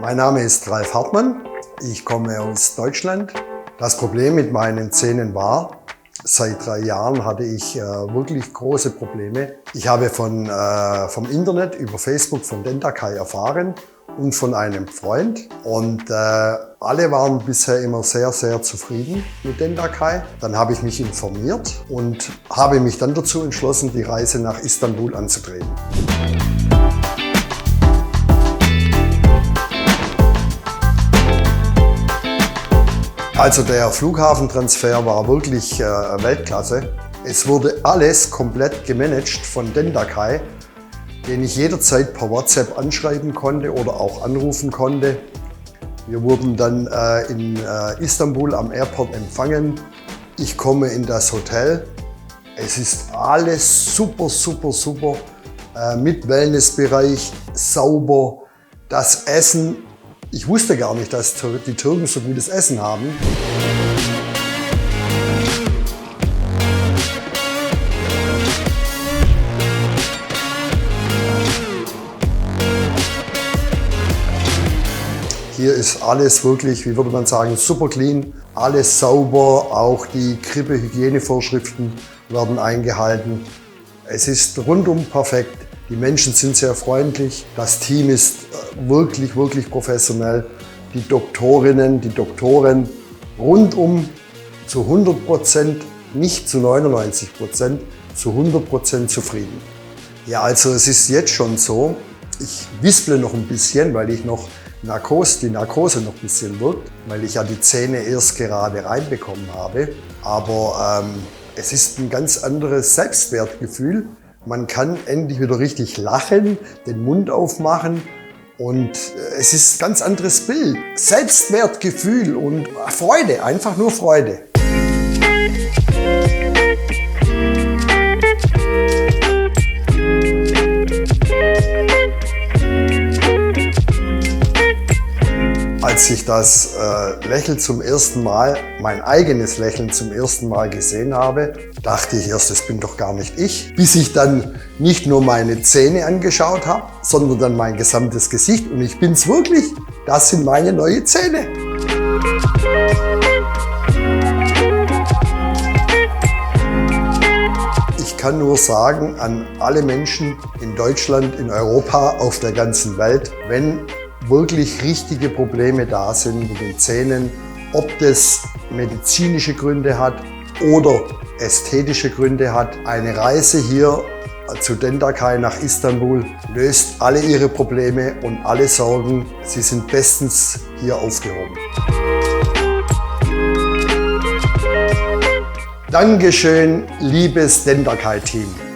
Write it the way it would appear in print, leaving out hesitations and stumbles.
Mein Name ist Ralf Hartmann, ich komme aus Deutschland. Das Problem mit meinen Zähnen war, seit 3 Jahren hatte ich wirklich große Probleme. Ich habe vom Internet über Facebook von Dentakai erfahren und von einem Freund. Und alle waren bisher immer sehr, sehr zufrieden mit Dentakai. Dann habe ich mich informiert und habe mich dann dazu entschlossen, die Reise nach Istanbul anzutreten. Also der Flughafentransfer war wirklich Weltklasse. Es wurde alles komplett gemanagt von Dentakai, den ich jederzeit per WhatsApp anschreiben konnte oder auch anrufen konnte. Wir wurden dann in Istanbul am Airport empfangen. Ich komme in das Hotel. Es ist alles super, super, super. Mit Wellnessbereich, sauber. Das Essen, ich wusste gar nicht, dass die Türken so gutes Essen haben. Hier ist alles wirklich, wie würde man sagen, super clean, alles sauber, auch die Grippe-Hygienevorschriften werden eingehalten. Es ist rundum perfekt, die Menschen sind sehr freundlich, das Team ist wirklich, wirklich professionell. Die Doktorinnen, die Doktoren rundum zu 100%, nicht zu 99%, zu 100% zufrieden. Ja, also es ist jetzt schon so, ich wisple noch ein bisschen, weil ich noch die Narkose noch ein bisschen wirkt, weil ich ja die Zähne erst gerade reinbekommen habe. Aber es ist ein ganz anderes Selbstwertgefühl. Man kann endlich wieder richtig lachen, den Mund aufmachen und es ist ein ganz anderes Bild. Selbstwertgefühl und Freude, einfach nur Freude. Als ich das Lächeln zum ersten Mal, mein eigenes Lächeln zum ersten Mal gesehen habe, dachte ich erst, das bin doch gar nicht ich. Bis ich dann nicht nur meine Zähne angeschaut habe, sondern dann mein gesamtes Gesicht. Und ich bin's wirklich, das sind meine neuen Zähne. Ich kann nur sagen an alle Menschen in Deutschland, in Europa, auf der ganzen Welt, wenn wirklich richtige Probleme da sind mit den Zähnen, ob das medizinische Gründe hat oder ästhetische Gründe hat. Eine Reise hier zu Dentakai nach Istanbul löst alle Ihre Probleme und alle Sorgen. Sie sind bestens hier aufgehoben. Dankeschön, liebes Dentakai-Team.